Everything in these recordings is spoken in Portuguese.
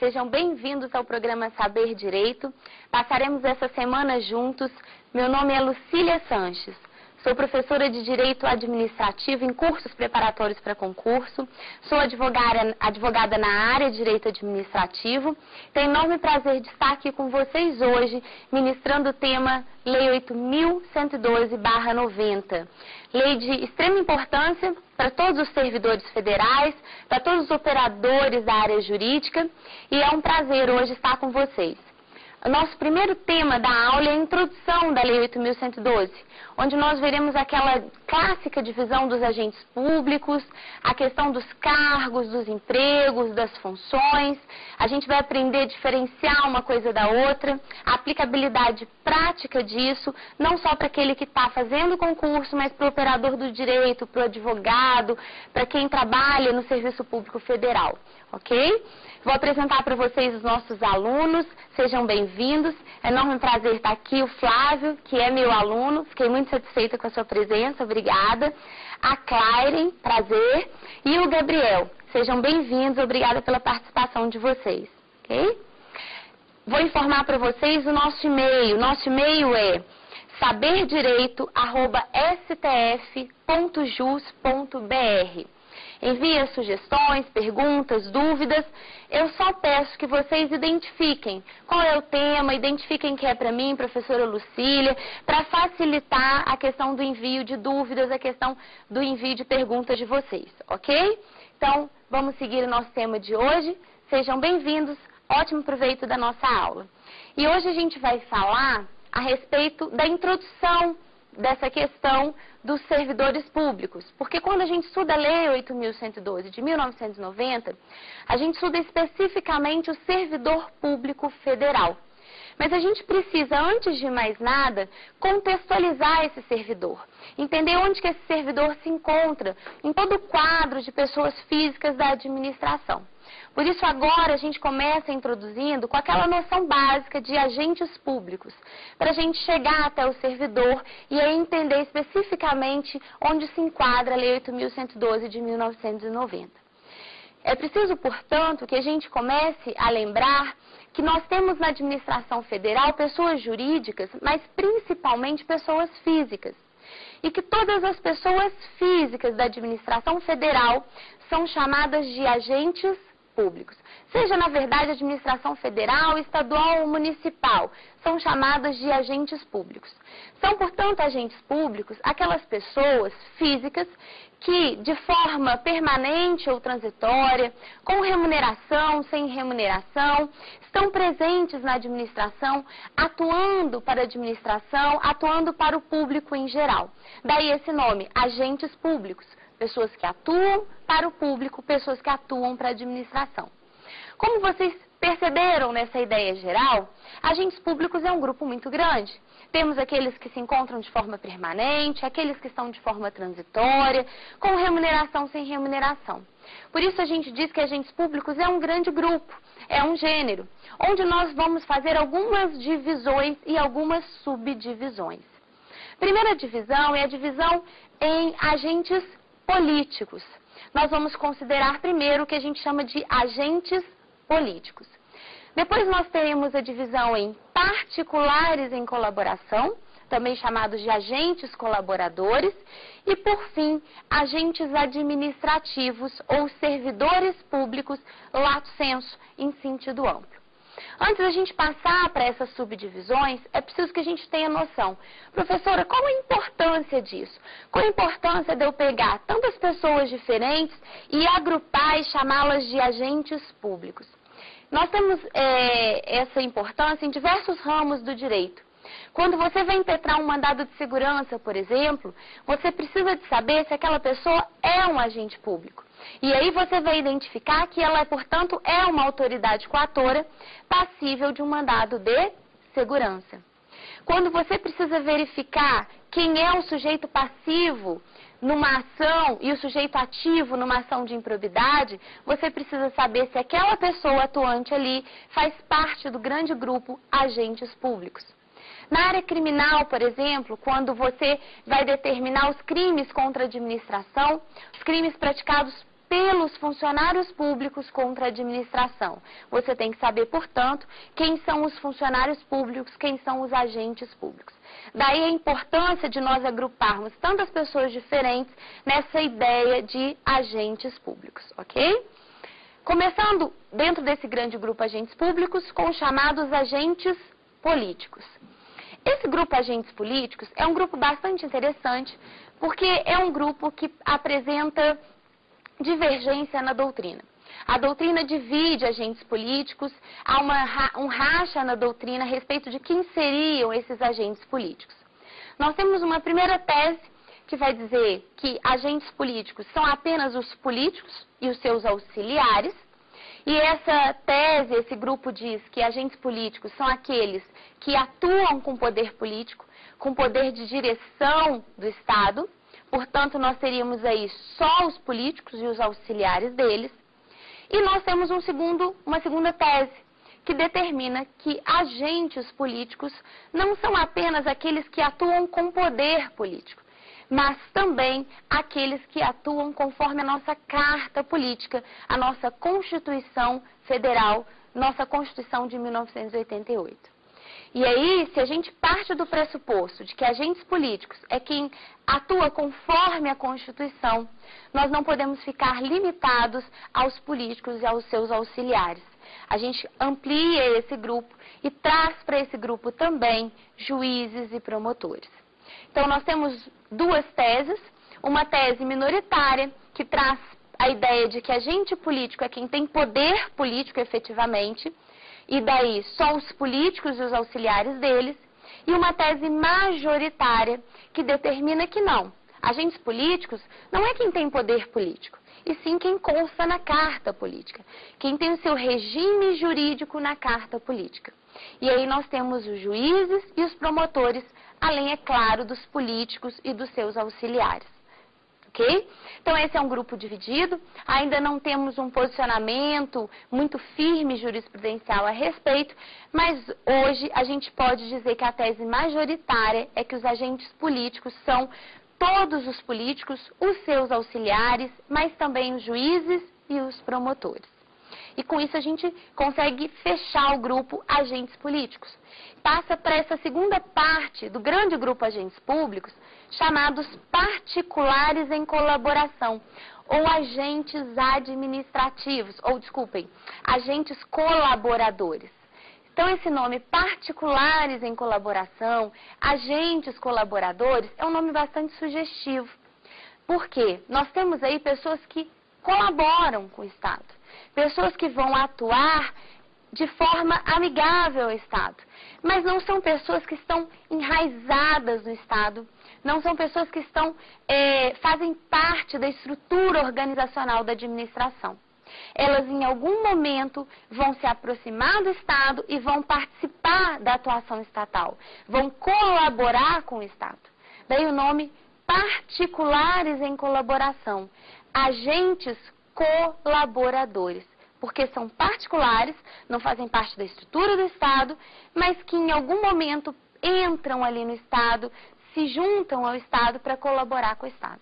sejam bem-vindos ao programa Saber Direito. Passaremos essa semana juntos. Meu nome é Lucília Sanches. Sou professora de Direito Administrativo em cursos preparatórios para concurso. Sou advogada na área de Direito Administrativo. Tenho enorme prazer de estar aqui com vocês hoje, ministrando o tema Lei 8.112/90. Lei de extrema importância para todos os servidores federais, para todos os operadores da área jurídica. E é um prazer hoje estar com vocês. O nosso primeiro tema da aula é a introdução da Lei 8.112, onde nós veremos aquela clássica divisão dos agentes públicos, a questão dos cargos, dos empregos, das funções. A gente vai aprender a diferenciar uma coisa da outra, a aplicabilidade prática disso, não só para aquele que está fazendo o concurso, mas para o operador do direito, para o advogado, para quem trabalha no Serviço Público Federal, ok? Vou apresentar para vocês os nossos alunos, sejam bem-vindos. É enorme prazer estar aqui, o Flávio, que é meu aluno, fiquei muito satisfeita com a sua presença, obrigada. A Claire, prazer. E o Gabriel, sejam bem-vindos, obrigada pela participação de vocês, ok? Vou informar para vocês o nosso e-mail. Nosso e-mail é saberdireito@stf.jus.br. Envie as sugestões, perguntas, dúvidas. Eu só peço que vocês identifiquem qual é o tema, identifiquem que é para mim, professora Lucília, para facilitar a questão do envio de dúvidas, a questão do envio de perguntas de vocês, ok? Então, vamos seguir o nosso tema de hoje. Sejam bem-vindos, ótimo proveito da nossa aula. E hoje a gente vai falar a respeito da introdução dessa questão dos servidores públicos. Porque quando a gente estuda a Lei 8.112 de 1990, a gente estuda especificamente o servidor público federal. Mas a gente precisa, antes de mais nada, contextualizar esse servidor. Entender onde que esse servidor se encontra em todo o quadro de pessoas físicas da administração. Por isso, agora a gente começa introduzindo com aquela noção básica de agentes públicos, para a gente chegar até o servidor e aí entender especificamente onde se enquadra a Lei 8.112 de 1990. É preciso, portanto, que a gente comece a lembrar que nós temos na administração federal pessoas jurídicas, mas principalmente pessoas físicas. E que todas as pessoas físicas da administração federal são chamadas de agentes públicos. Seja, na verdade, administração federal, estadual ou municipal, são chamadas de agentes públicos. São, portanto, agentes públicos aquelas pessoas físicas que, de forma permanente ou transitória, com remuneração, sem remuneração, estão presentes na administração, atuando para a administração, atuando para o público em geral. Daí esse nome, agentes públicos. Pessoas que atuam para o público, pessoas que atuam para a administração. Como vocês perceberam nessa ideia geral, agentes públicos é um grupo muito grande. Temos aqueles que se encontram de forma permanente, aqueles que estão de forma transitória, com remuneração, sem remuneração. Por isso a gente diz que agentes públicos é um grande grupo, é um gênero, onde nós vamos fazer algumas divisões e algumas subdivisões. Primeira divisão é a divisão em agentes políticos. Nós vamos considerar primeiro o que a gente chama de agentes políticos. Depois nós teremos a divisão em particulares em colaboração, também chamados de agentes colaboradores, e por fim, agentes administrativos ou servidores públicos, lato sensu, em sentido amplo. Antes da gente passar para essas subdivisões, é preciso que a gente tenha noção. Professora, qual a importância disso? Qual a importância de eu pegar tantas pessoas diferentes e agrupar e chamá-las de agentes públicos? Nós temos essa importância em diversos ramos do direito. Quando você vai impetrar um mandado de segurança, por exemplo, você precisa de saber se aquela pessoa é um agente público. E aí você vai identificar que ela, portanto, é uma autoridade coatora passível de um mandado de segurança. Quando você precisa verificar quem é o sujeito passivo numa ação e o sujeito ativo numa ação de improbidade, você precisa saber se aquela pessoa atuante ali faz parte do grande grupo agentes públicos. Na área criminal, por exemplo, quando você vai determinar os crimes contra a administração, os crimes praticados pelos funcionários públicos contra a administração. Você tem que saber, portanto, quem são os funcionários públicos, quem são os agentes públicos. Daí a importância de nós agruparmos tantas pessoas diferentes nessa ideia de agentes públicos, ok? Começando dentro desse grande grupo agentes públicos com os chamados agentes políticos. Esse grupo agentes políticos é um grupo bastante interessante porque é um grupo que apresenta divergência na doutrina. A doutrina divide agentes políticos, há um racha na doutrina a respeito de quem seriam esses agentes políticos. Nós temos uma primeira tese que vai dizer que agentes políticos são apenas os políticos e os seus auxiliares. E essa tese, esse grupo diz que agentes políticos são aqueles que atuam com poder político, com poder de direção do Estado. Portanto, nós teríamos aí só os políticos e os auxiliares deles. E nós temos uma segunda tese, que determina que agentes políticos não são apenas aqueles que atuam com poder político, mas também aqueles que atuam conforme a nossa Carta Política, a nossa Constituição Federal, nossa Constituição de 1988. E aí, se a gente parte do pressuposto de que agentes políticos é quem atua conforme a Constituição, nós não podemos ficar limitados aos políticos e aos seus auxiliares. A gente amplia esse grupo e traz para esse grupo também juízes e promotores. Então, nós temos duas teses, uma tese minoritária, que traz a ideia de que agente político é quem tem poder político efetivamente, e daí só os políticos e os auxiliares deles, e uma tese majoritária que determina que não, agentes políticos não é quem tem poder político, e sim quem consta na Carta Política, quem tem o seu regime jurídico na Carta Política. E aí nós temos os juízes e os promotores, além, é claro, dos políticos e dos seus auxiliares. Ok? Então, esse é um grupo dividido, ainda não temos um posicionamento muito firme jurisprudencial a respeito, mas hoje a gente pode dizer que a tese majoritária é que os agentes políticos são todos os políticos, os seus auxiliares, mas também os juízes e os promotores. E com isso a gente consegue fechar o grupo agentes políticos. Passa para essa segunda parte do grande grupo agentes públicos, chamados particulares em colaboração, ou agentes administrativos, ou desculpem, agentes colaboradores. Então esse nome particulares em colaboração, agentes colaboradores, é um nome bastante sugestivo. Por quê? Nós temos aí pessoas que colaboram com o Estado. Pessoas que vão atuar de forma amigável ao Estado. Mas não são pessoas que estão enraizadas no Estado, não são pessoas que fazem parte da estrutura organizacional da administração. Elas, em algum momento, vão se aproximar do Estado e vão participar da atuação estatal, vão colaborar com o Estado. Daí o nome particulares em colaboração, agentes colaboradores, porque são particulares, não fazem parte da estrutura do Estado, mas que em algum momento entram ali no Estado, se juntam ao Estado para colaborar com o Estado.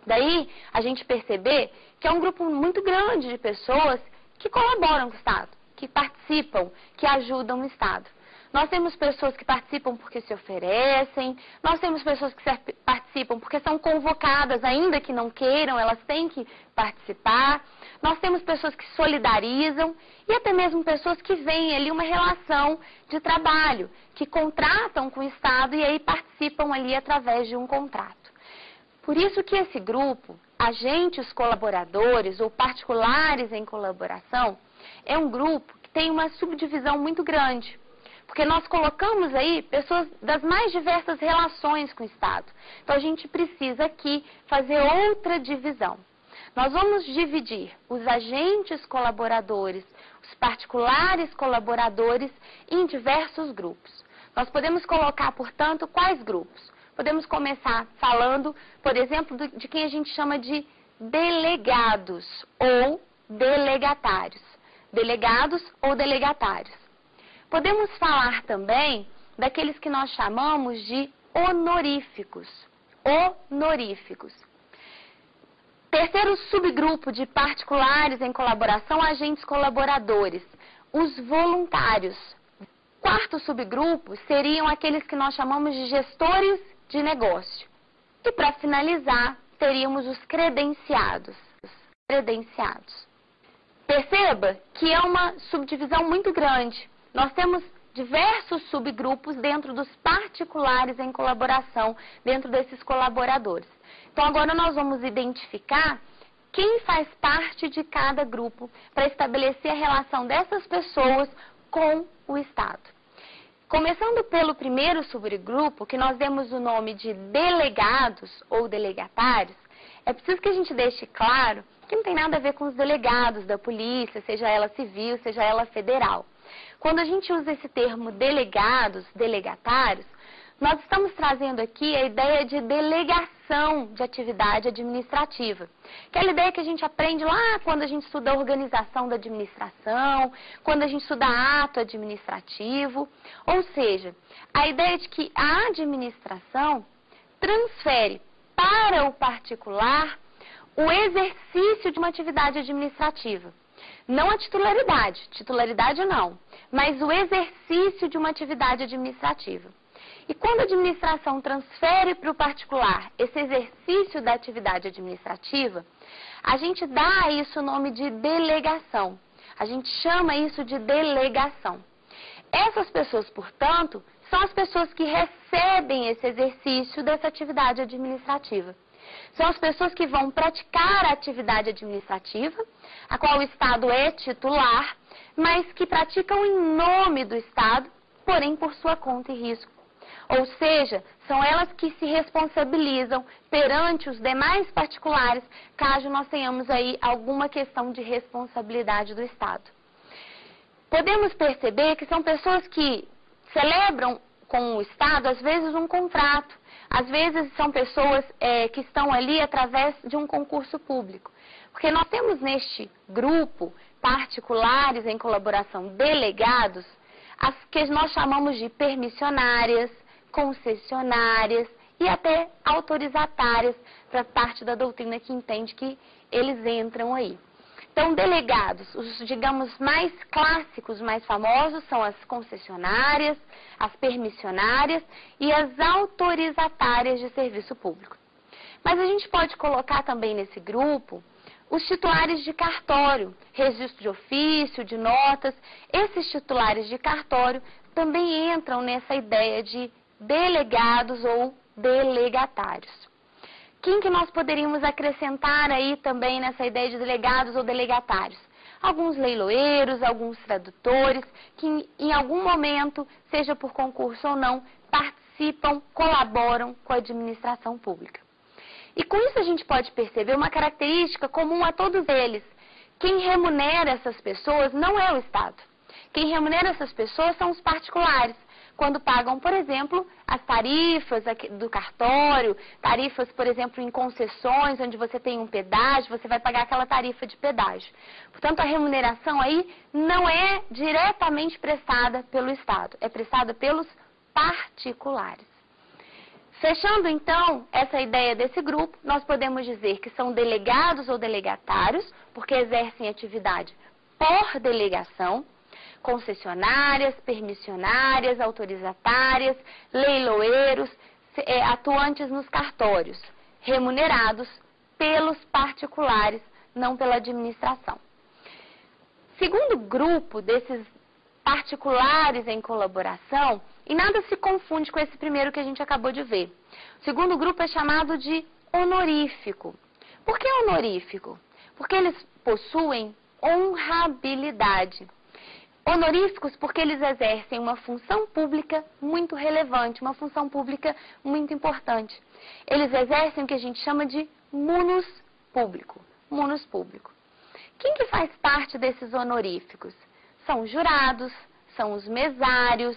Daí a gente perceber que é um grupo muito grande de pessoas que colaboram com o Estado, que participam, que ajudam o Estado. Nós temos pessoas que participam porque se oferecem, nós temos pessoas que participam porque são convocadas, ainda que não queiram, elas têm que participar. Nós temos pessoas que solidarizam e até mesmo pessoas que veem ali uma relação de trabalho, que contratam com o Estado e aí participam ali através de um contrato. Por isso que esse grupo, agentes colaboradores ou particulares em colaboração, é um grupo que tem uma subdivisão muito grande. Porque nós colocamos aí pessoas das mais diversas relações com o Estado. Então, a gente precisa aqui fazer outra divisão. Nós vamos dividir os agentes colaboradores, os particulares colaboradores, em diversos grupos. Nós podemos colocar, portanto, quais grupos? Podemos começar falando, por exemplo, de quem a gente chama de delegados ou delegatários. Delegados ou delegatários. Podemos falar também daqueles que nós chamamos de honoríficos. Honoríficos. Terceiro subgrupo de particulares em colaboração, agentes colaboradores, os voluntários. Quarto subgrupo seriam aqueles que nós chamamos de gestores de negócio. E para finalizar, teríamos os credenciados. Perceba que é uma subdivisão muito grande. Nós temos diversos subgrupos dentro dos particulares em colaboração, dentro desses colaboradores. Então agora nós vamos identificar quem faz parte de cada grupo para estabelecer a relação dessas pessoas com o Estado. Começando pelo primeiro subgrupo, que nós demos o nome de delegados ou delegatários, é preciso que a gente deixe claro que não tem nada a ver com os delegados da polícia, seja ela civil, seja ela federal. Quando a gente usa esse termo delegados, delegatários, nós estamos trazendo aqui a ideia de delegação de atividade administrativa. Aquela ideia que a gente aprende lá quando a gente estuda a organização da administração, quando a gente estuda ato administrativo. Ou seja, a ideia de que a administração transfere para o particular o exercício de uma atividade administrativa. Não a titularidade não, mas o exercício de uma atividade administrativa. E quando a administração transfere para o particular esse exercício da atividade administrativa, a gente dá a isso o nome de delegação. A gente chama isso de delegação. Essas pessoas, portanto, são as pessoas que recebem esse exercício dessa atividade administrativa. São as pessoas que vão praticar a atividade administrativa, a qual o Estado é titular, mas que praticam em nome do Estado, porém por sua conta e risco. Ou seja, são elas que se responsabilizam perante os demais particulares, caso nós tenhamos aí alguma questão de responsabilidade do Estado. Podemos perceber que são pessoas que celebram com o Estado, às vezes, um contrato. Às vezes, são pessoas que estão ali através de um concurso público. Porque nós temos neste grupo particulares em colaboração delegados, as que nós chamamos de permissionárias, concessionárias e até autorizatárias, para parte da doutrina que entende que eles entram aí. Então, delegados, os, digamos, mais clássicos, mais famosos, são as concessionárias, as permissionárias e as autorizatárias de serviço público. Mas a gente pode colocar também nesse grupo os titulares de cartório, registro de ofício, de notas. Esses titulares de cartório também entram nessa ideia de delegados ou delegatários. Quem que nós poderíamos acrescentar aí também nessa ideia de delegados ou delegatários? Alguns leiloeiros, alguns tradutores, que em algum momento, seja por concurso ou não, participam, colaboram com a administração pública. E com isso a gente pode perceber uma característica comum a todos eles. Quem remunera essas pessoas não é o Estado. Quem remunera essas pessoas são os particulares, quando pagam, por exemplo, as tarifas do cartório, tarifas, por exemplo, em concessões, onde você tem um pedágio, você vai pagar aquela tarifa de pedágio. Portanto, a remuneração aí não é diretamente prestada pelo Estado, é prestada pelos particulares. Fechando, então, essa ideia desse grupo, nós podemos dizer que são delegados ou delegatários, porque exercem atividade por delegação, concessionárias, permissionárias, autorizatárias, leiloeiros, atuantes nos cartórios, remunerados pelos particulares, não pela administração. Segundo grupo desses particulares em colaboração, e nada se confunde com esse primeiro que a gente acabou de ver. O segundo grupo é chamado de honorífico. Por que honorífico? Porque eles possuem honrabilidade. Honoríficos porque eles exercem uma função pública muito relevante, uma função pública muito importante. Eles exercem o que a gente chama de munus público. Munus público. Quem que faz parte desses honoríficos? São os jurados, são os mesários,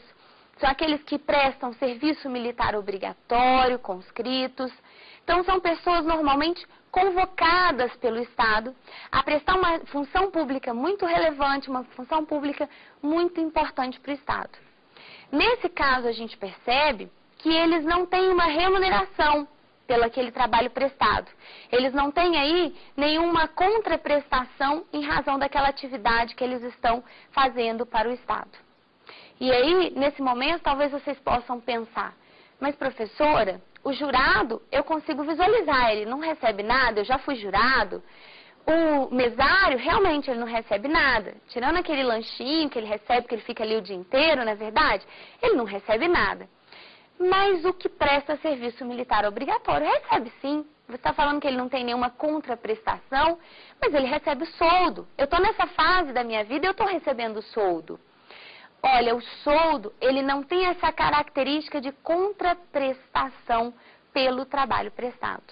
são aqueles que prestam serviço militar obrigatório, conscritos. Então, são pessoas normalmente convocadas pelo Estado a prestar uma função pública muito relevante, uma função pública muito importante para o Estado. Nesse caso, a gente percebe que eles não têm uma remuneração pelo aquele trabalho prestado. Eles não têm aí nenhuma contraprestação em razão daquela atividade que eles estão fazendo para o Estado. E aí, nesse momento, talvez vocês possam pensar, mas professora, o jurado, eu consigo visualizar, ele não recebe nada, eu já fui jurado. O mesário, realmente, ele não recebe nada. Tirando aquele lanchinho que ele recebe, que ele fica ali o dia inteiro, não é verdade? Ele não recebe nada. Mas o que presta serviço militar obrigatório recebe sim. Você está falando que ele não tem nenhuma contraprestação, mas ele recebe o soldo. Eu estou nessa fase da minha vida e eu estou recebendo o soldo. Olha, o soldo, ele não tem essa característica de contraprestação pelo trabalho prestado.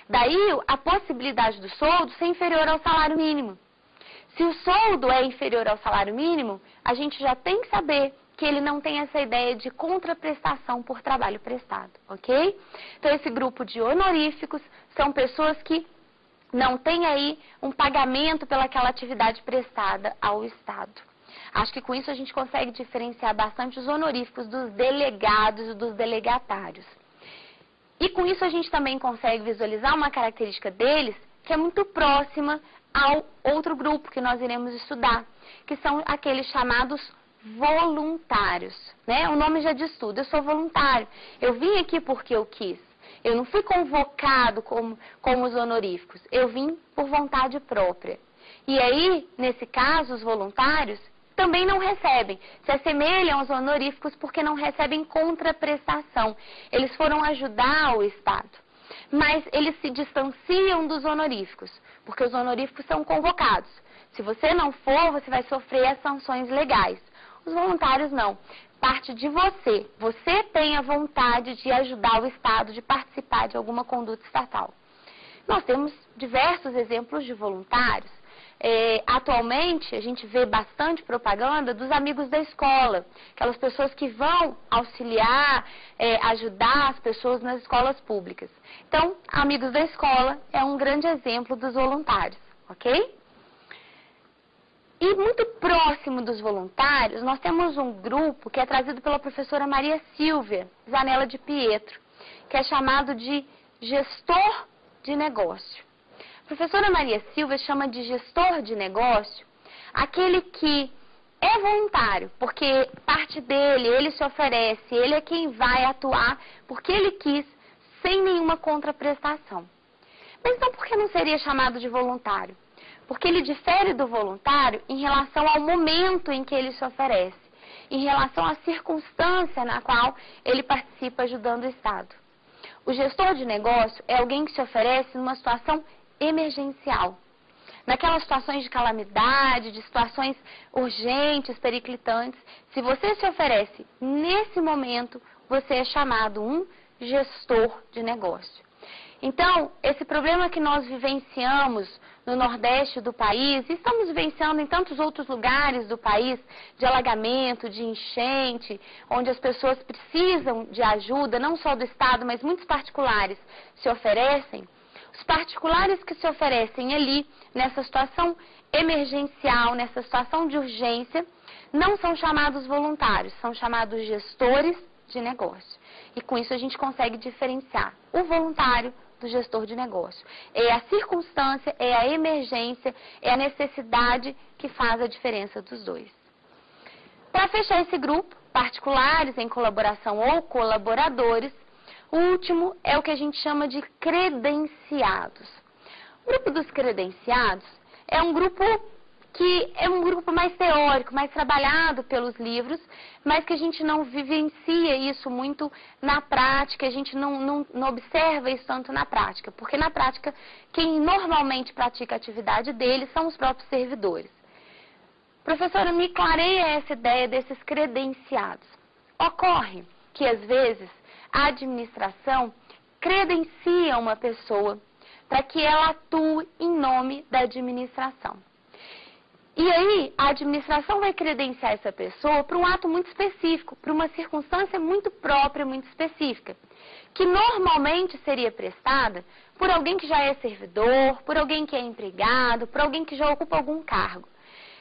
Daí, a possibilidade do soldo ser inferior ao salário mínimo. Se o soldo é inferior ao salário mínimo, a gente já tem que saber que ele não tem essa ideia de contraprestação por trabalho prestado, ok? Então, esse grupo de honoríficos são pessoas que não têm aí um pagamento pelaquela atividade prestada ao Estado. Acho que com isso a gente consegue diferenciar bastante os honoríficos dos delegados e dos delegatários. E com isso a gente também consegue visualizar uma característica deles que é muito próxima ao outro grupo que nós iremos estudar, que são aqueles chamados voluntários, né? O nome já diz tudo, eu sou voluntário, eu vim aqui porque eu quis, eu não fui convocado como os honoríficos, eu vim por vontade própria. E aí, nesse caso, os voluntários também não recebem, se assemelham aos honoríficos porque não recebem contraprestação, eles foram ajudar o Estado. Mas eles se distanciam dos honoríficos, porque os honoríficos são convocados. Se você não for, você vai sofrer as sanções legais. Os voluntários não. Parte de você. Você tem a vontade de ajudar o Estado, de participar de alguma conduta estatal. Nós temos diversos exemplos de voluntários. Atualmente, a gente vê bastante propaganda dos amigos da escola. Aquelas pessoas que vão auxiliar, ajudar as pessoas nas escolas públicas. Então, amigos da escola é um grande exemplo dos voluntários, ok? E muito próximo dos voluntários, nós temos um grupo que é trazido pela professora Maria Silvia Zanella de Pietro, que é chamado de gestor de negócio. A professora Maria Silvia chama de gestor de negócio aquele que é voluntário, porque parte dele, ele se oferece, ele é quem vai atuar porque ele quis, sem nenhuma contraprestação. Mas então por que não seria chamado de voluntário? Porque ele difere do voluntário em relação ao momento em que ele se oferece, em relação à circunstância na qual ele participa ajudando o Estado. O gestor de negócio é alguém que se oferece numa situação emergencial. Naquelas situações de calamidade, de situações urgentes, periclitantes, se você se oferece nesse momento, você é chamado um gestor de negócio. Então, esse problema que nós vivenciamos no Nordeste do país, e estamos vivenciando em tantos outros lugares do país, de alagamento, de enchente, onde as pessoas precisam de ajuda, não só do Estado, mas muitos particulares se oferecem. Os particulares que se oferecem ali, nessa situação emergencial, nessa situação de urgência, não são chamados voluntários, são chamados gestores de negócio. E com isso a gente consegue diferenciar o voluntário do gestor de negócio. É a circunstância, é a emergência, é a necessidade que faz a diferença dos dois. Para fechar esse grupo, particulares em colaboração ou colaboradores, o último é o que a gente chama de credenciados. O grupo dos credenciados é um grupo que é um grupo mais teórico, mais trabalhado pelos livros, mas que a gente não vivencia isso muito na prática, a gente não observa isso tanto na prática, porque na prática quem normalmente pratica a atividade deles são os próprios servidores. Professora, me clareia essa ideia desses credenciados. Ocorre que às vezes a administração credencia uma pessoa para que ela atue em nome da administração. E aí, a administração vai credenciar essa pessoa para um ato muito específico, para uma circunstância muito própria, muito específica, que normalmente seria prestada por alguém que já é servidor, por alguém que é empregado, por alguém que já ocupa algum cargo,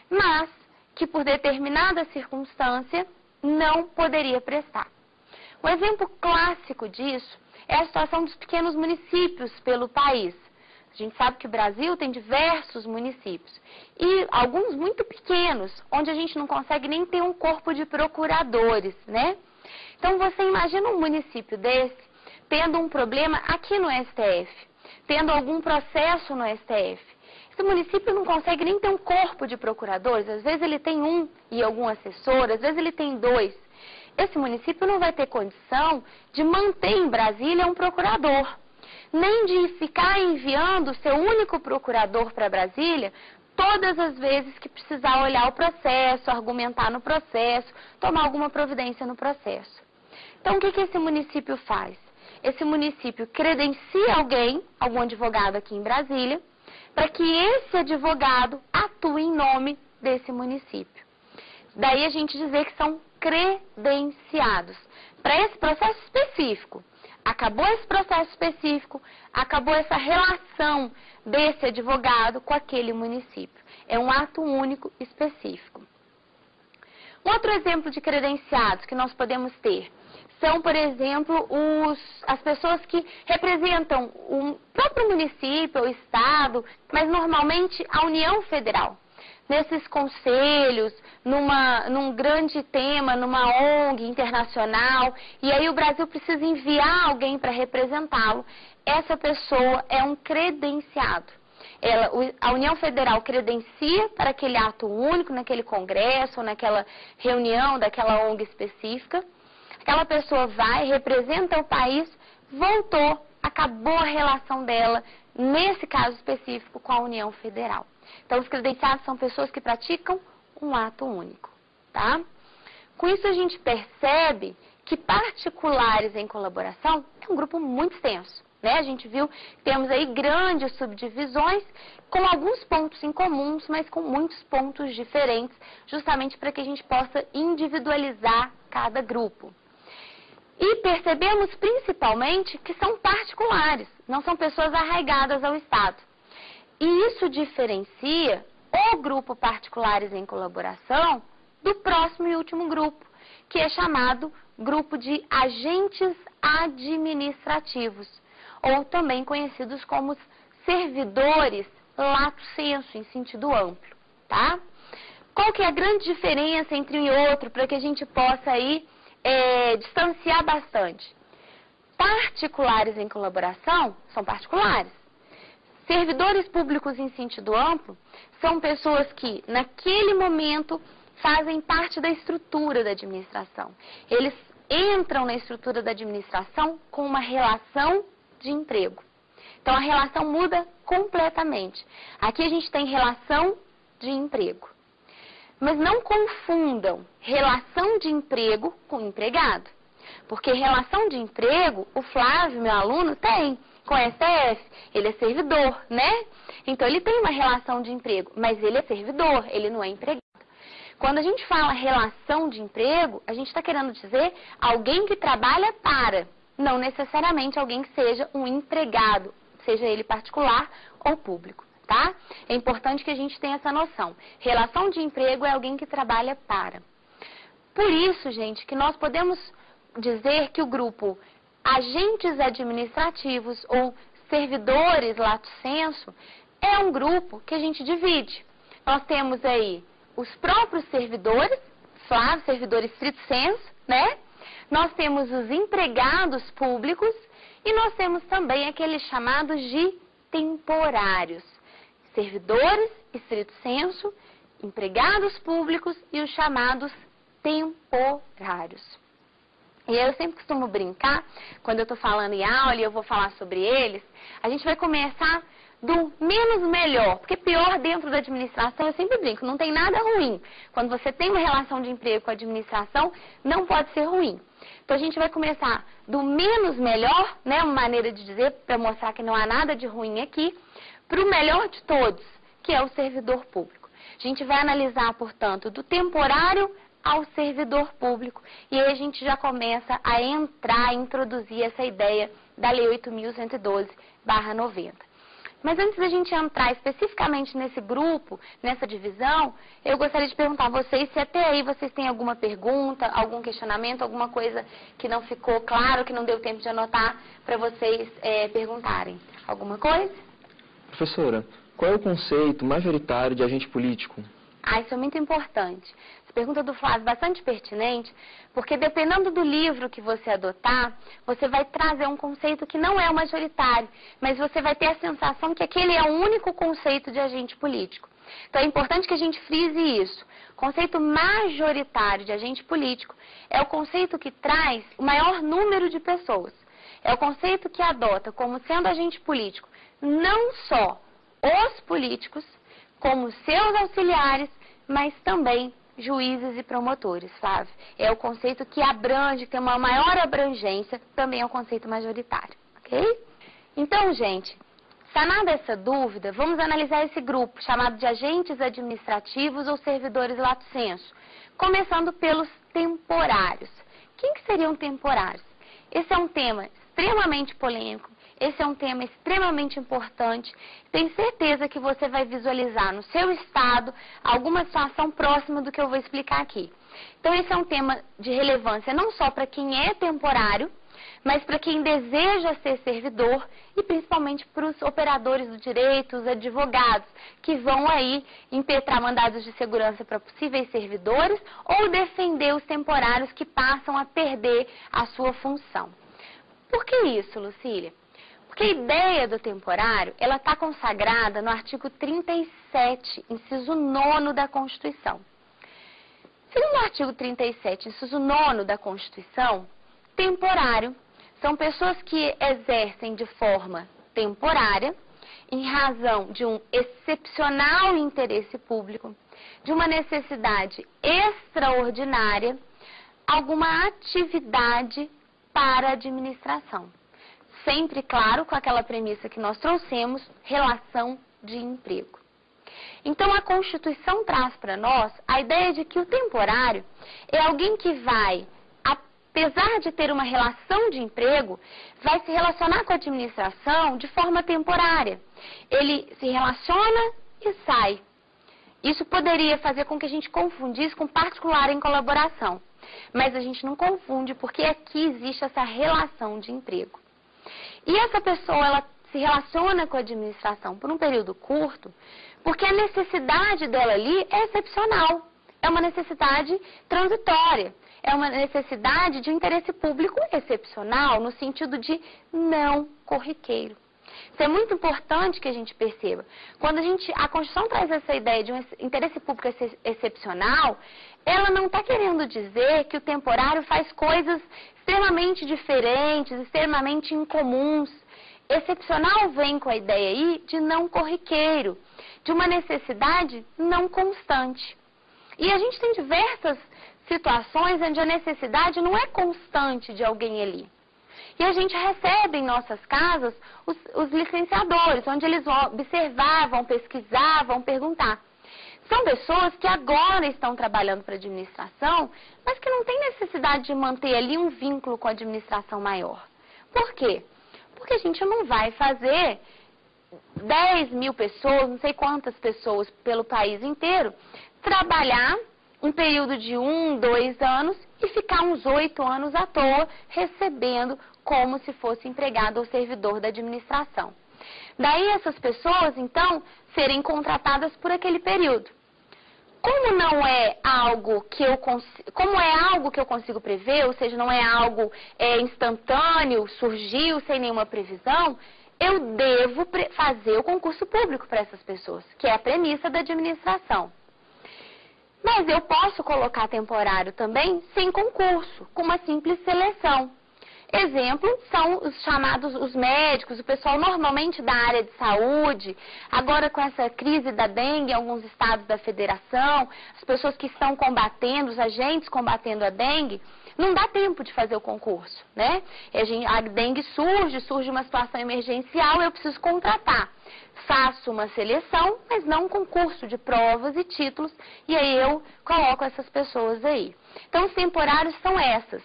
mas que por determinada circunstância não poderia prestar. Um exemplo clássico disso é a situação dos pequenos municípios pelo país. A gente sabe que o Brasil tem diversos municípios e alguns muito pequenos, onde a gente não consegue nem ter um corpo de procuradores, né? Então você imagina um município desse tendo um problema aqui no STF, tendo algum processo no STF. Esse município não consegue nem ter um corpo de procuradores, às vezes ele tem um e algum assessor, às vezes ele tem dois. Esse município não vai ter condição de manter em Brasília um procurador, nem de ficar enviando o seu único procurador para Brasília todas as vezes que precisar olhar o processo, argumentar no processo, tomar alguma providência no processo. Então, o que esse município faz? Esse município credencia alguém, algum advogado aqui em Brasília, para que esse advogado atue em nome desse município. Daí a gente dizer que são credenciados para esse processo específico. Acabou esse processo específico, acabou essa relação desse advogado com aquele município. É um ato único específico. Um outro exemplo de credenciados que nós podemos ter são, por exemplo, as pessoas que representam o próprio município, o estado, mas normalmente a União Federal. Nesses conselhos, num grande tema, numa ONG internacional, e aí o Brasil precisa enviar alguém para representá-lo, essa pessoa é um credenciado. A União Federal credencia para aquele ato único, naquele congresso, ou naquela reunião daquela ONG específica. Aquela pessoa vai, representa o país, voltou, acabou a relação dela, nesse caso específico, com a União Federal. Então, os credenciados são pessoas que praticam um ato único, tá? Com isso, a gente percebe que particulares em colaboração é um grupo muito extenso, né? A gente viu que temos aí grandes subdivisões com alguns pontos em comuns, mas com muitos pontos diferentes, justamente para que a gente possa individualizar cada grupo. E percebemos principalmente que são particulares, não são pessoas arraigadas ao Estado. E isso diferencia o grupo particulares em colaboração do próximo e último grupo, que é chamado grupo de agentes administrativos, ou também conhecidos como servidores lato sensu, em sentido amplo, tá? Qual que é a grande diferença entre um e outro, para que a gente possa aí distanciar bastante? Particulares em colaboração são particulares. Servidores públicos em sentido amplo são pessoas que, naquele momento, fazem parte da estrutura da administração. Eles entram na estrutura da administração com uma relação de emprego. Então, a relação muda completamente. Aqui a gente tem relação de emprego. Mas não confundam relação de emprego com empregado. Porque relação de emprego, o Flávio, meu aluno, tem. Com o STF, ele é servidor, né? Então, ele tem uma relação de emprego, mas ele é servidor, ele não é empregado. Quando a gente fala relação de emprego, a gente está querendo dizer alguém que trabalha para, não necessariamente alguém que seja um empregado, seja ele particular ou público, tá? É importante que a gente tenha essa noção. Relação de emprego é alguém que trabalha para. Por isso, gente, que nós podemos dizer que o grupo agentes administrativos ou servidores lato sensu é um grupo que a gente divide. Nós temos aí os próprios servidores, Flávio, servidor estrito sensu, né? Nós temos os empregados públicos e nós temos também aqueles chamados de temporários. Servidores, estrito sensu, empregados públicos e os chamados temporários. E eu sempre costumo brincar, quando eu estou falando em aula e eu vou falar sobre eles, a gente vai começar do menos melhor, porque pior dentro da administração, eu sempre brinco, não tem nada ruim. Quando você tem uma relação de emprego com a administração, não pode ser ruim. Então a gente vai começar do menos melhor, né, uma maneira de dizer, para mostrar que não há nada de ruim aqui, para o melhor de todos, que é o servidor público. A gente vai analisar, portanto, do temporário ao servidor público. E aí a gente já começa a introduzir essa ideia da Lei 8.112/90. Mas antes da gente entrar especificamente nesse grupo, nessa divisão, eu gostaria de perguntar a vocês se até aí vocês têm alguma pergunta, algum questionamento, alguma coisa que não ficou claro, que não deu tempo de anotar para vocês perguntarem. Alguma coisa? Professora, qual é o conceito majoritário de agente político? Isso é muito importante. Essa pergunta do Flávio é bastante pertinente, porque dependendo do livro que você adotar, você vai trazer um conceito que não é o majoritário, mas você vai ter a sensação que aquele é o único conceito de agente político. Então é importante que a gente frise isso. O conceito majoritário de agente político é o conceito que traz o maior número de pessoas. É o conceito que adota como sendo agente político não só os políticos, como seus auxiliares, mas também juízes e promotores, sabe? É o conceito que abrange, que tem uma maior abrangência, também é o conceito majoritário, ok? Então, gente, sanada essa dúvida, vamos analisar esse grupo chamado de agentes administrativos ou servidores lato sensu, começando pelos temporários. Quem que seriam temporários? Esse é um tema extremamente polêmico. Esse é um tema extremamente importante. Tenho certeza que você vai visualizar no seu estado alguma situação próxima do que eu vou explicar aqui. Então, esse é um tema de relevância não só para quem é temporário, mas para quem deseja ser servidor e principalmente para os operadores do direito, os advogados, que vão aí impetrar mandados de segurança para possíveis servidores ou defender os temporários que passam a perder a sua função. Por que isso, Lucília? Porque a ideia do temporário, ela está consagrada no artigo 37, inciso 9 da Constituição. Segundo o artigo 37, inciso 9 da Constituição, temporário são pessoas que exercem de forma temporária, em razão de um excepcional interesse público, de uma necessidade extraordinária, alguma atividade para a administração. Sempre, claro, com aquela premissa que nós trouxemos, relação de emprego. Então, a Constituição traz para nós a ideia de que o temporário é alguém que vai, apesar de ter uma relação de emprego, vai se relacionar com a administração de forma temporária. Ele se relaciona e sai. Isso poderia fazer com que a gente confundisse com particular em colaboração. Mas a gente não confunde, porque aqui existe essa relação de emprego. E essa pessoa, ela se relaciona com a administração por um período curto, porque a necessidade dela ali é excepcional. É uma necessidade transitória. É uma necessidade de um interesse público excepcional, no sentido de não corriqueiro. Isso é muito importante que a gente perceba. Quando a Constituição traz essa ideia de um interesse público excepcional, ela não está querendo dizer que o temporário faz coisas extremamente diferentes, extremamente incomuns. Excepcional vem com a ideia aí de não corriqueiro, de uma necessidade não constante. E a gente tem diversas situações onde a necessidade não é constante de alguém ali. E a gente recebe em nossas casas os licenciadores, onde eles vão observar, vão pesquisar, vão perguntar. São pessoas que agora estão trabalhando para a administração, mas que não têm necessidade de manter ali um vínculo com a administração maior. Por quê? Porque a gente não vai fazer 10 mil pessoas, não sei quantas pessoas pelo país inteiro, trabalhar um período de 1, 2 anos e ficar uns 8 anos à toa recebendo como se fosse empregado ou servidor da administração. Daí essas pessoas, então, serem contratadas por aquele período. Como não é algo que eu consigo prever, ou seja, não é algo instantâneo, surgiu sem nenhuma previsão, eu devo fazer o concurso público para essas pessoas, que é a premissa da administração. Mas eu posso colocar temporário também sem concurso, com uma simples seleção. Exemplo são os chamados, os médicos, o pessoal normalmente da área de saúde. Agora com essa crise da dengue em alguns estados da federação, as pessoas que estão combatendo, os agentes combatendo a dengue, não dá tempo de fazer o concurso, né? A dengue surge uma situação emergencial, eu preciso contratar. Faço uma seleção, mas não um concurso de provas e títulos, e aí eu coloco essas pessoas aí. Então, os temporários são essas.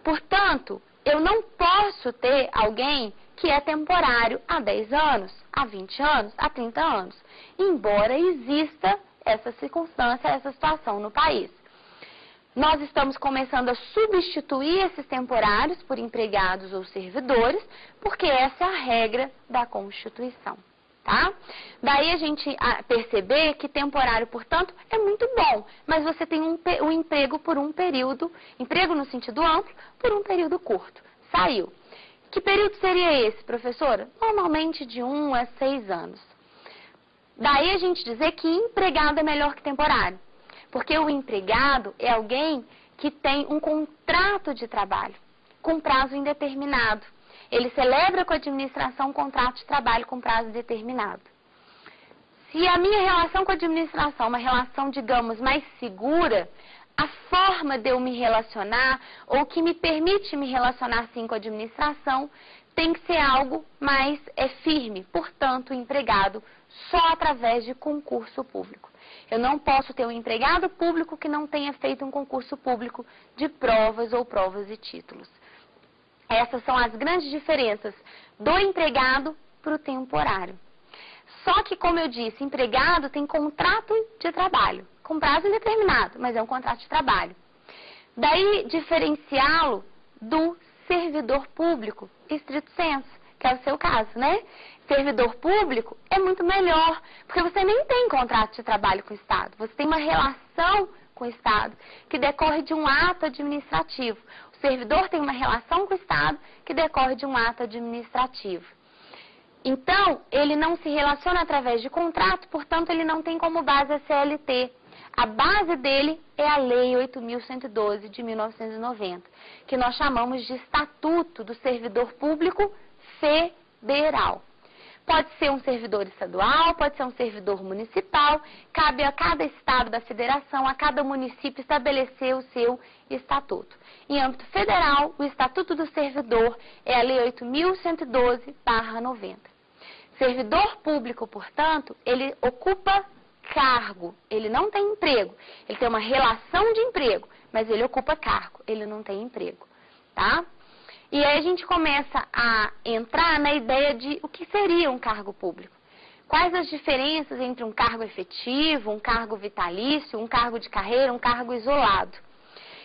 Portanto, eu não posso ter alguém que é temporário há 10 anos, há 20 anos, há 30 anos, embora exista essa circunstância, essa situação no país. Nós estamos começando a substituir esses temporários por empregados ou servidores, porque essa é a regra da Constituição, tá? Daí a gente perceber que temporário, portanto, é muito bom, mas você tem um emprego por um período, emprego no sentido amplo, por um período curto. Saiu. Que período seria esse, professora? Normalmente de 1 a 6 anos. Daí a gente dizer que empregado é melhor que temporário. Porque o empregado é alguém que tem um contrato de trabalho, com prazo indeterminado. Ele celebra com a administração um contrato de trabalho com prazo determinado. Se a minha relação com a administração é uma relação, digamos, mais segura, a forma de eu me relacionar, ou que me permite me relacionar sim com a administração, tem que ser algo mais firme, portanto, empregado só através de concurso público. Eu não posso ter um empregado público que não tenha feito um concurso público de provas ou provas e títulos. Essas são as grandes diferenças do empregado para o temporário. Só que, como eu disse, empregado tem contrato de trabalho, com prazo indeterminado, mas é um contrato de trabalho. Daí, diferenciá-lo do servidor público, estrito sensu, que é o seu caso, né? Servidor público é muito melhor, porque você nem tem contrato de trabalho com o Estado. Você tem uma relação com o Estado que decorre de um ato administrativo. O servidor tem uma relação com o Estado que decorre de um ato administrativo. Então, ele não se relaciona através de contrato, portanto, ele não tem como base a CLT. A base dele é a Lei 8.112 de 1990, que nós chamamos de Estatuto do Servidor Público Federal. Pode ser um servidor estadual, pode ser um servidor municipal, cabe a cada estado da federação, a cada município estabelecer o seu estatuto. Em âmbito federal, o Estatuto do Servidor é a Lei 8.112/90. Servidor público, portanto, ele ocupa cargo, ele não tem emprego, ele tem uma relação de emprego, mas ele ocupa cargo, ele não tem emprego, tá? E aí a gente começa a entrar na ideia de o que seria um cargo público. Quais as diferenças entre um cargo efetivo, um cargo vitalício, um cargo de carreira, um cargo isolado?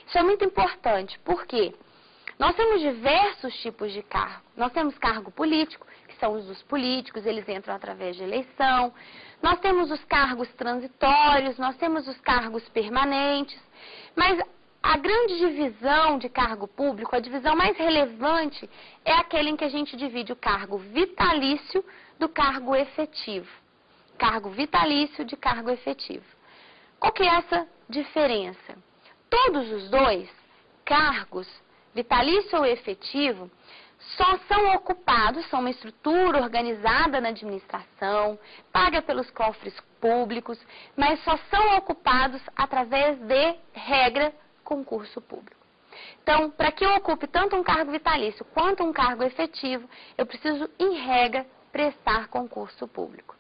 Isso é muito importante, porque nós temos diversos tipos de cargo. Nós temos cargo político, que são os dos políticos, eles entram através de eleição. Nós temos os cargos transitórios, nós temos os cargos permanentes, mas a grande divisão de cargo público, a divisão mais relevante, é aquele em que a gente divide o cargo vitalício do cargo efetivo. Cargo vitalício de cargo efetivo. Qual que é essa diferença? Todos os dois cargos, vitalício ou efetivo, só são ocupados, são uma estrutura organizada na administração, paga pelos cofres públicos, mas só são ocupados através de regra concurso público. Então, para que eu ocupe tanto um cargo vitalício quanto um cargo efetivo, eu preciso, em regra, prestar concurso público.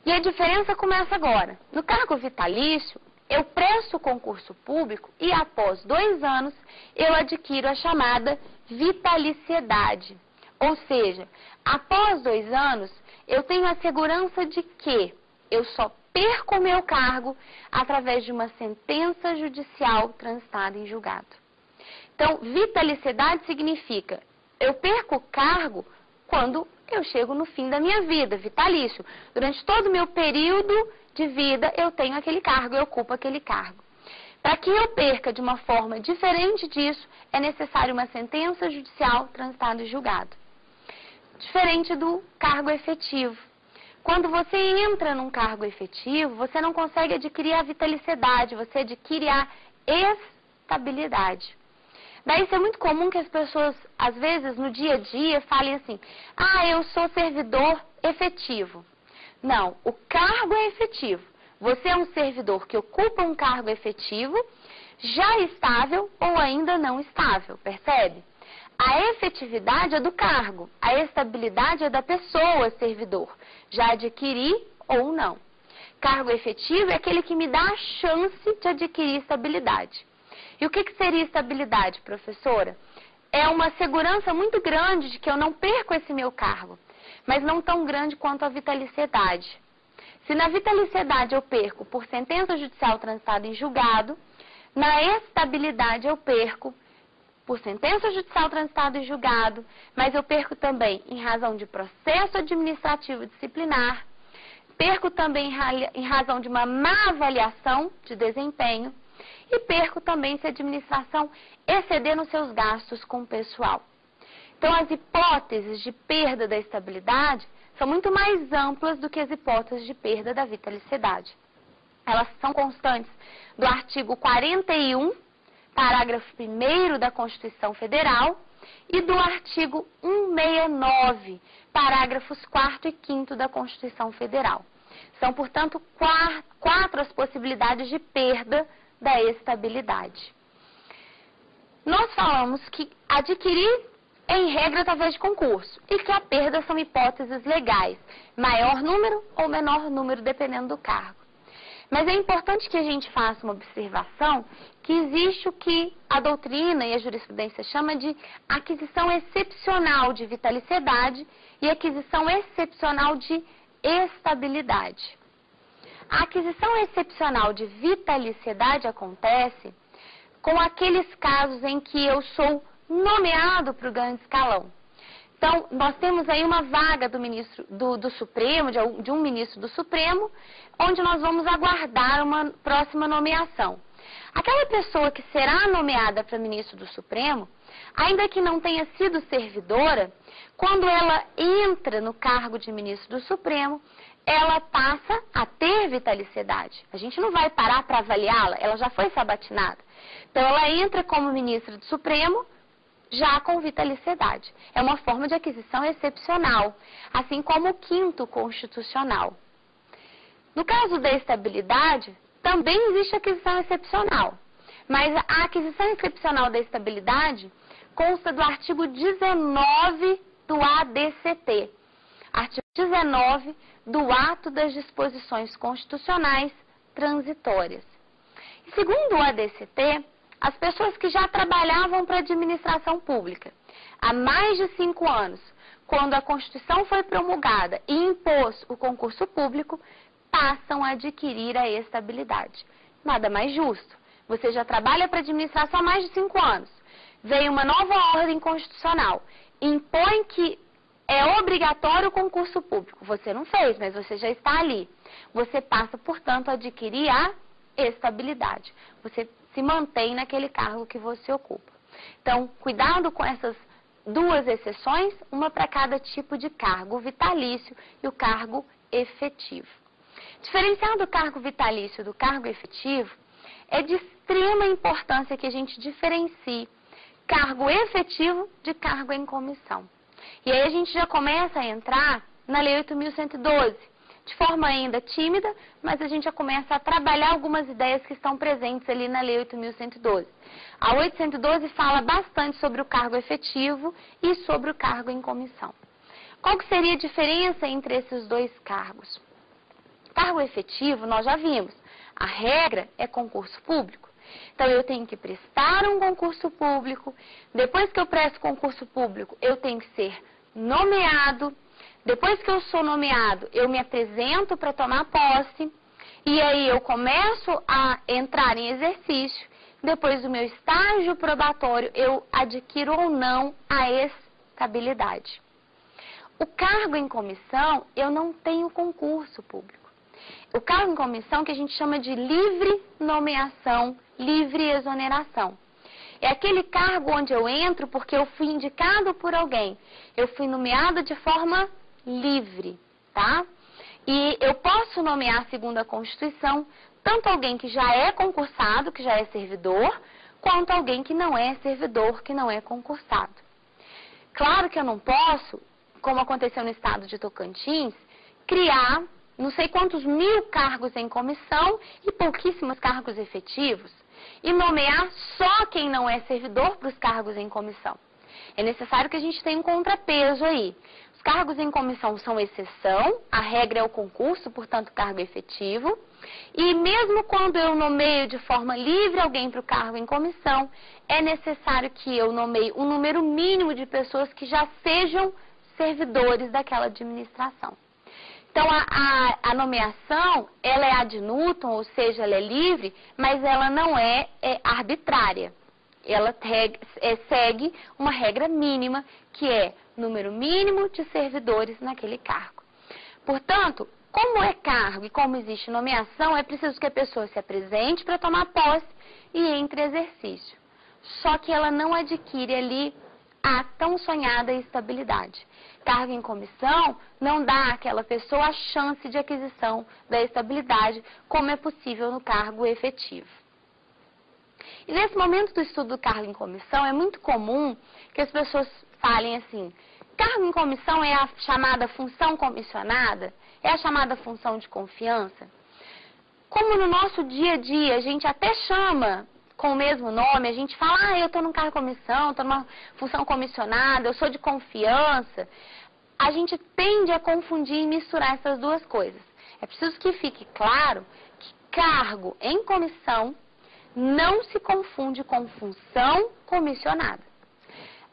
E a diferença começa agora. No cargo vitalício, eu presto concurso público e após 2 anos, eu adquiro a chamada vitaliciedade. Ou seja, após 2 anos, eu tenho a segurança de que eu só perco o meu cargo através de uma sentença judicial transitada em julgado. Então, vitaliciedade significa, eu perco o cargo quando eu chego no fim da minha vida, vitalício. Durante todo o meu período de vida, eu tenho aquele cargo, eu ocupo aquele cargo. Para que eu perca de uma forma diferente disso, é necessário uma sentença judicial transitada em julgado. Diferente do cargo efetivo. Quando você entra num cargo efetivo, você não consegue adquirir a vitaliciedade, você adquire a estabilidade. Daí isso é muito comum que as pessoas, às vezes, no dia a dia, falem assim, eu sou servidor efetivo. Não, o cargo é efetivo. Você é um servidor que ocupa um cargo efetivo, já estável ou ainda não estável, percebe? A efetividade é do cargo, a estabilidade é da pessoa servidor, já adquiri ou não. Cargo efetivo é aquele que me dá a chance de adquirir estabilidade. E o que seria estabilidade, professora? é uma segurança muito grande de que eu não perco esse meu cargo, mas não tão grande quanto a vitaliciedade. Se na vitaliciedade eu perco por sentença judicial transitada em julgado, na estabilidade eu perco por sentença judicial transitada em julgado, mas eu perco também em razão de processo administrativo disciplinar, perco também em razão de uma má avaliação de desempenho e perco também se a administração exceder nos seus gastos com o pessoal. Então, as hipóteses de perda da estabilidade são muito mais amplas do que as hipóteses de perda da vitaliciedade. Elas são constantes do artigo 41, parágrafo 1º da Constituição Federal e do artigo 169, parágrafos 4º e 5º da Constituição Federal. São, portanto, quatro as possibilidades de perda da estabilidade. Nós falamos que adquirir, em regra, através de concurso, e que a perda são hipóteses legais, maior número ou menor número, dependendo do cargo. Mas é importante que a gente faça uma observação que existe o que a doutrina e a jurisprudência chama de aquisição excepcional de vitaliciedade e aquisição excepcional de estabilidade. A aquisição excepcional de vitaliciedade acontece com aqueles casos em que eu sou nomeado para o grande escalão. Então, nós temos aí uma vaga do ministro do Supremo, de um ministro do Supremo, onde nós vamos aguardar uma próxima nomeação. Aquela pessoa que será nomeada para ministro do Supremo, ainda que não tenha sido servidora, quando ela entra no cargo de ministro do Supremo, ela passa a ter vitaliciedade. A gente não vai parar para avaliá-la, ela já foi sabatinada. Então, ela entra como ministra do Supremo, já com vitaliciedade. É uma forma de aquisição excepcional, assim como o 5º constitucional. No caso da estabilidade, também existe aquisição excepcional, mas a aquisição excepcional da estabilidade consta do artigo 19 do ADCT, artigo 19 do Ato das Disposições Constitucionais Transitórias. E segundo o ADCT, as pessoas que já trabalhavam para a administração pública há mais de 5 anos, quando a Constituição foi promulgada e impôs o concurso público, passam a adquirir a estabilidade. Nada mais justo. Você já trabalha para a administração há mais de 5 anos. Veio uma nova ordem constitucional, impõe que é obrigatório o concurso público. Você não fez, mas você já está ali. Você passa, portanto, a adquirir a estabilidade. Você se mantém naquele cargo que você ocupa. Então, cuidado com essas duas exceções, uma para cada tipo de cargo, o vitalício e o cargo efetivo. Diferenciar do cargo vitalício do cargo efetivo é de extrema importância que a gente diferencie cargo efetivo de cargo em comissão. E aí a gente já começa a entrar na Lei 8.112, de forma ainda tímida, mas a gente já começa a trabalhar algumas ideias que estão presentes ali na Lei 8.112. A 812 fala bastante sobre o cargo efetivo e sobre o cargo em comissão. Qual que seria a diferença entre esses dois cargos? Cargo efetivo, nós já vimos, a regra é concurso público. Então, eu tenho que prestar um concurso público, depois que eu presto concurso público, eu tenho que ser nomeado. Depois que eu sou nomeado, eu me apresento para tomar posse, e aí eu começo a entrar em exercício. Depois do meu estágio probatório, eu adquiro ou não a estabilidade. O cargo em comissão, eu não tenho concurso público. O cargo em comissão que a gente chama de livre nomeação, livre exoneração. É aquele cargo onde eu entro porque eu fui indicado por alguém. Eu fui nomeado de forma livre, tá? E eu posso nomear, segundo a Constituição, tanto alguém que já é concursado, que já é servidor, quanto alguém que não é servidor, que não é concursado. Claro que eu não posso, como aconteceu no estado de Tocantins, criar não sei quantos mil cargos em comissão e pouquíssimos cargos efetivos, e nomear só quem não é servidor para os cargos em comissão. É necessário que a gente tenha um contrapeso aí. Os cargos em comissão são exceção, a regra é o concurso, portanto, cargo efetivo. E mesmo quando eu nomeio de forma livre alguém para o cargo em comissão, é necessário que eu nomeie um número mínimo de pessoas que já sejam servidores daquela administração. Então, a nomeação, ela é ad nutum, ou seja, ela é livre, mas ela não é arbitrária. Ela segue uma regra mínima, que é número mínimo de servidores naquele cargo. Portanto, como é cargo e como existe nomeação, é preciso que a pessoa se apresente para tomar posse e entre exercício. Só que ela não adquire ali a tão sonhada estabilidade. Cargo em comissão não dá àquela pessoa a chance de aquisição da estabilidade, como é possível no cargo efetivo. E nesse momento do estudo do cargo em comissão, é muito comum que as pessoas falem assim: cargo em comissão é a chamada função comissionada? É a chamada função de confiança? Como no nosso dia a dia a gente até chama com o mesmo nome, a gente fala, eu estou num cargo em comissão, estou numa função comissionada, eu sou de confiança, a gente tende a confundir e misturar essas duas coisas. É preciso que fique claro que cargo em comissão não se confunde com função comissionada.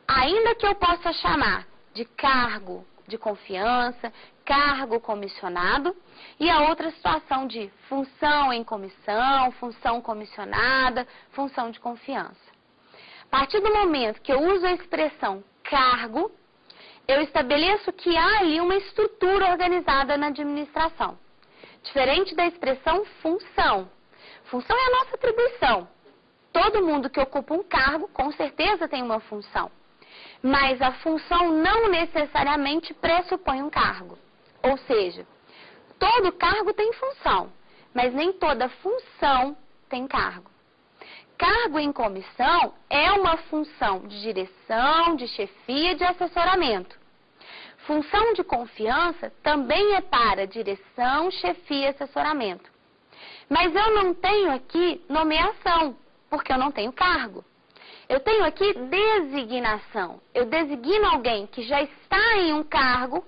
Ainda que eu possa chamar de cargo de confiança, cargo comissionado, e a outra situação de função em comissão, função comissionada, função de confiança. A partir do momento que eu uso a expressão cargo, eu estabeleço que há ali uma estrutura organizada na administração. Diferente da expressão função. Função é a nossa atribuição. Todo mundo que ocupa um cargo, com certeza tem uma função. Mas a função não necessariamente pressupõe um cargo. Ou seja, todo cargo tem função, mas nem toda função tem cargo. Cargo em comissão é uma função de direção, de chefia, de assessoramento. Função de confiança também é para direção, chefia e assessoramento. Mas eu não tenho aqui nomeação, porque eu não tenho cargo. Eu tenho aqui designação. Eu designo alguém que já está em um cargo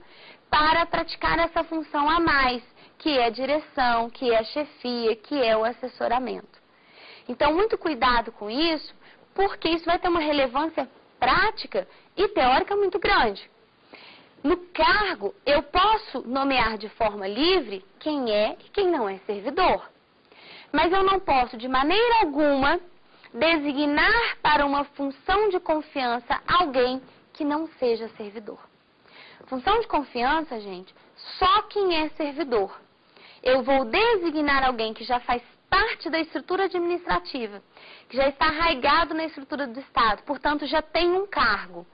para praticar essa função a mais, que é a direção, que é a chefia, que é o assessoramento. Então, muito cuidado com isso, porque isso vai ter uma relevância prática e teórica muito grande. No cargo, eu posso nomear de forma livre quem é e quem não é servidor. Mas eu não posso, de maneira alguma, designar para uma função de confiança alguém que não seja servidor. Função de confiança, gente, só quem é servidor. Eu vou designar alguém que já faz parte da estrutura administrativa, que já está arraigado na estrutura do Estado, portanto já tem um cargo,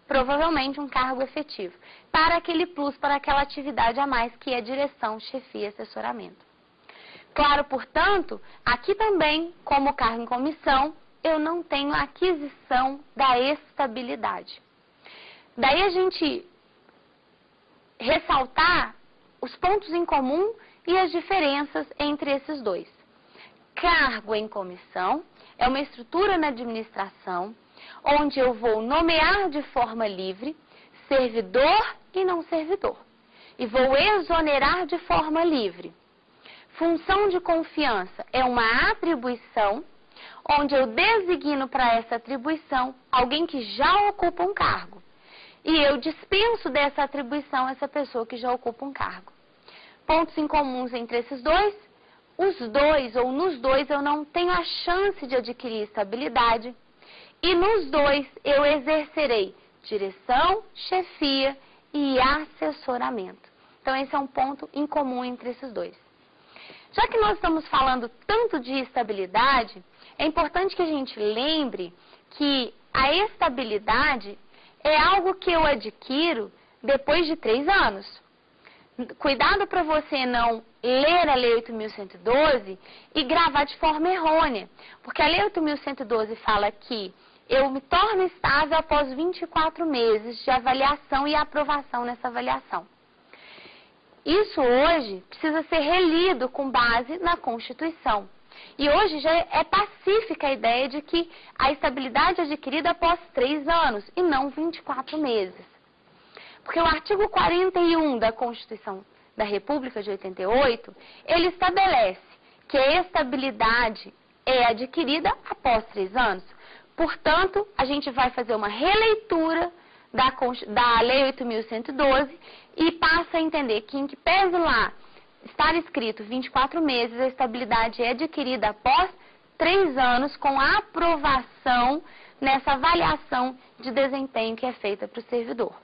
provavelmente um cargo efetivo, para aquele plus, para aquela atividade a mais que é direção, chefia e assessoramento. Claro, portanto, aqui também, como cargo em comissão, eu não tenho a aquisição da estabilidade. Daí a gente ressaltar os pontos em comum e as diferenças entre esses dois. Cargo em comissão é uma estrutura na administração onde eu vou nomear de forma livre servidor e não servidor. E vou exonerar de forma livre. Função de confiança é uma atribuição onde eu designo para essa atribuição alguém que já ocupa um cargo. E eu dispenso dessa atribuição essa pessoa que já ocupa um cargo. Pontos em comuns entre esses dois: os dois, ou nos dois, eu não tenho a chance de adquirir estabilidade. E nos dois, eu exercerei direção, chefia e assessoramento. Então, esse é um ponto em comum entre esses dois. Já que nós estamos falando tanto de estabilidade, é importante que a gente lembre que a estabilidade é algo que eu adquiro depois de 3 anos. Cuidado para você não ler a Lei 8.112 e gravar de forma errônea, porque a Lei 8.112 fala que eu me torno estável após 24 meses de avaliação e aprovação nessa avaliação. Isso hoje precisa ser relido com base na Constituição. E hoje já é pacífica a ideia de que a estabilidade é adquirida após 3 anos e não 24 meses. Porque o artigo 41 da Constituição da República de 88, ele estabelece que a estabilidade é adquirida após 3 anos. Portanto, a gente vai fazer uma releitura da Lei 8.112 e passa a entender que, em que pese lá estar escrito 24 meses, a estabilidade é adquirida após 3 anos com a aprovação nessa avaliação de desempenho que é feita para o servidor.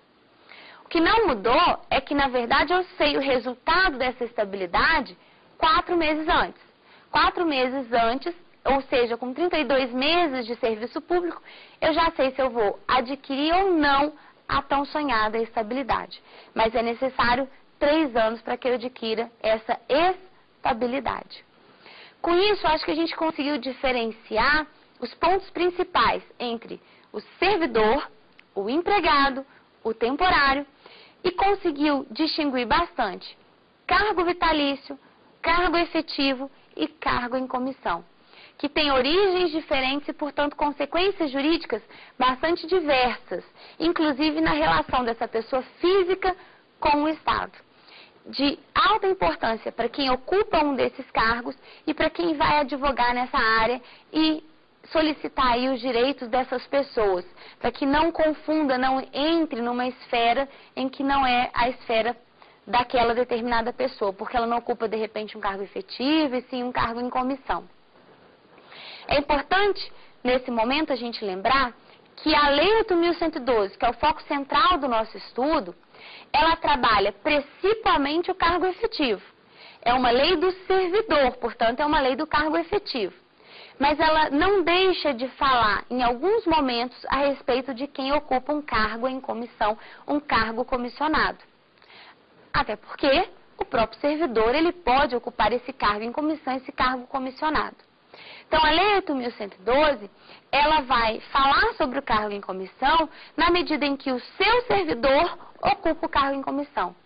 O que não mudou é que, na verdade, eu sei o resultado dessa estabilidade 4 meses antes. 4 meses antes, ou seja, com 32 meses de serviço público, eu já sei se eu vou adquirir ou não a tão sonhada estabilidade. Mas é necessário 3 anos para que eu adquira essa estabilidade. Com isso, acho que a gente conseguiu diferenciar os pontos principais entre o servidor, o empregado, o temporário e conseguiu distinguir bastante cargo vitalício, cargo efetivo e cargo em comissão, que tem origens diferentes e, portanto, consequências jurídicas bastante diversas, inclusive na relação dessa pessoa física com o Estado. De alta importância para quem ocupa um desses cargos e para quem vai advogar nessa área e solicitar aí os direitos dessas pessoas, para que não confunda, não entre numa esfera em que não é a esfera daquela determinada pessoa, porque ela não ocupa, de repente, um cargo efetivo e sim um cargo em comissão. É importante, nesse momento, a gente lembrar que a Lei 8.112, que é o foco central do nosso estudo, ela trabalha principalmente o cargo efetivo. É uma lei do servidor, portanto, é uma lei do cargo efetivo. Mas ela não deixa de falar, em alguns momentos, a respeito de quem ocupa um cargo em comissão, um cargo comissionado. Até porque o próprio servidor, ele pode ocupar esse cargo em comissão, esse cargo comissionado. Então, a Lei 8.112, ela vai falar sobre o cargo em comissão na medida em que o seu servidor ocupa o cargo em comissão.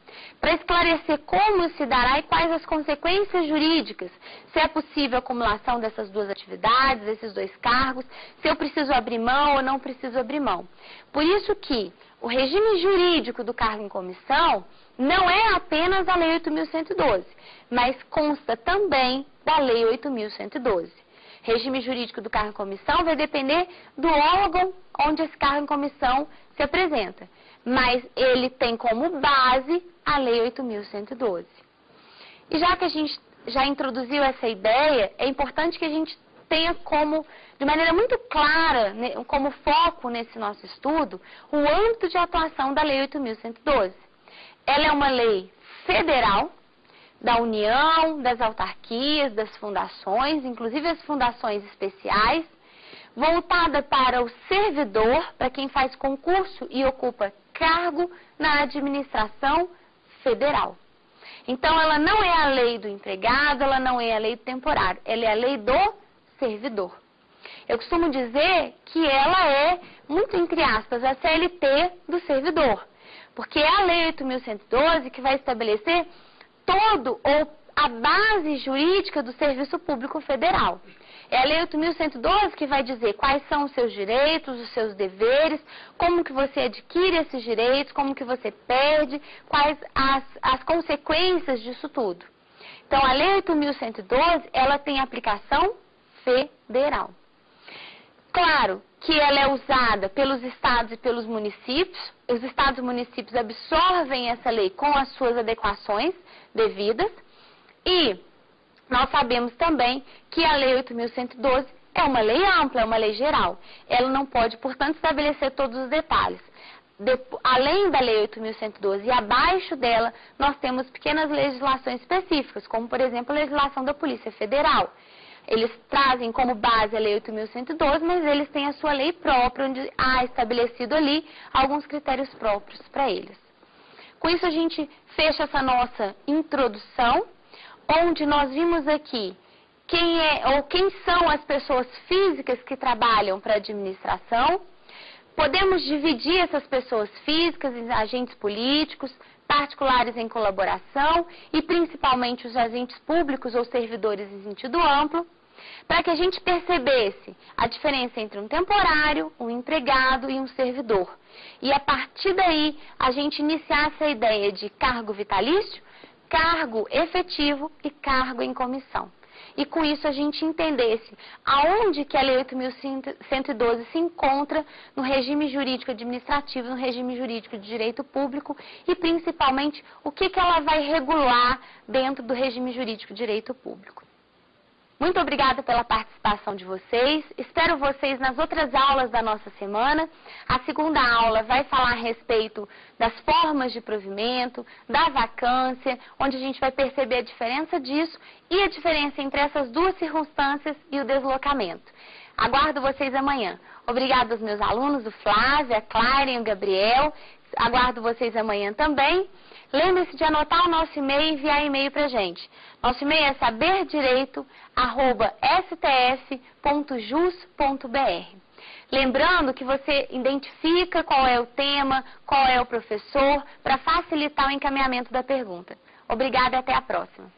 Para esclarecer como se dará e quais as consequências jurídicas, se é possível a acumulação dessas duas atividades, desses 2 cargos, se eu preciso abrir mão ou não preciso abrir mão. Por isso que o regime jurídico do cargo em comissão não é apenas a Lei 8.112, mas consta também da Lei 8.112. Regime jurídico do cargo em comissão vai depender do órgão onde esse cargo em comissão se apresenta, mas ele tem como base a Lei 8.112. E já que a gente já introduziu essa ideia, é importante que a gente tenha como, de maneira muito clara, como foco nesse nosso estudo, o âmbito de atuação da Lei 8.112. Ela é uma lei federal, da União, das autarquias, das fundações, inclusive as fundações especiais, voltada para o servidor, para quem faz concurso e ocupa cargo na administração federal. Então, ela não é a lei do empregado, ela não é a lei do temporário, ela é a lei do servidor. Eu costumo dizer que ela é, muito entre aspas, a CLT do servidor, porque é a Lei 8.112 que vai estabelecer todo ou a base jurídica do Serviço Público Federal. É a Lei 8.112 que vai dizer quais são os seus direitos, os seus deveres, como que você adquire esses direitos, como que você perde, quais as consequências disso tudo. Então, a Lei 8.112, ela tem aplicação federal. Claro que ela é usada pelos estados e pelos municípios. Os estados e municípios absorvem essa lei com as suas adequações devidas. E nós sabemos também que a Lei 8.112 é uma lei ampla, é uma lei geral. Ela não pode, portanto, estabelecer todos os detalhes. Além da Lei 8.112 e abaixo dela, nós temos pequenas legislações específicas, como, por exemplo, a legislação da Polícia Federal. Eles trazem como base a Lei 8.112, mas eles têm a sua lei própria, onde há estabelecido ali alguns critérios próprios para eles. Com isso, a gente fecha essa nossa introdução, onde nós vimos aqui quem são as pessoas físicas que trabalham para a administração. Podemos dividir essas pessoas físicas em agentes políticos, particulares em colaboração e principalmente os agentes públicos ou servidores em sentido amplo, para que a gente percebesse a diferença entre um temporário, um empregado e um servidor. E a partir daí a gente iniciasse a ideia de cargo vitalício, cargo efetivo e cargo em comissão. E com isso a gente entendesse aonde que a Lei 8.112 se encontra no regime jurídico administrativo, no regime jurídico de direito público e principalmente o que ela vai regular dentro do regime jurídico de direito público. Muito obrigada pela participação de vocês. Espero vocês nas outras aulas da nossa semana. A segunda aula vai falar a respeito das formas de provimento, da vacância, onde a gente vai perceber a diferença disso e a diferença entre essas duas circunstâncias e o deslocamento. Aguardo vocês amanhã. Obrigada aos meus alunos, o Flávio, a Clara e o Gabriel. Aguardo vocês amanhã também. Lembre-se de anotar o nosso e-mail e enviar e-mail para a gente. Nosso e-mail é saberdireito@stf.jus.br. Lembrando que você identifica qual é o tema, qual é o professor, para facilitar o encaminhamento da pergunta. Obrigada e até a próxima.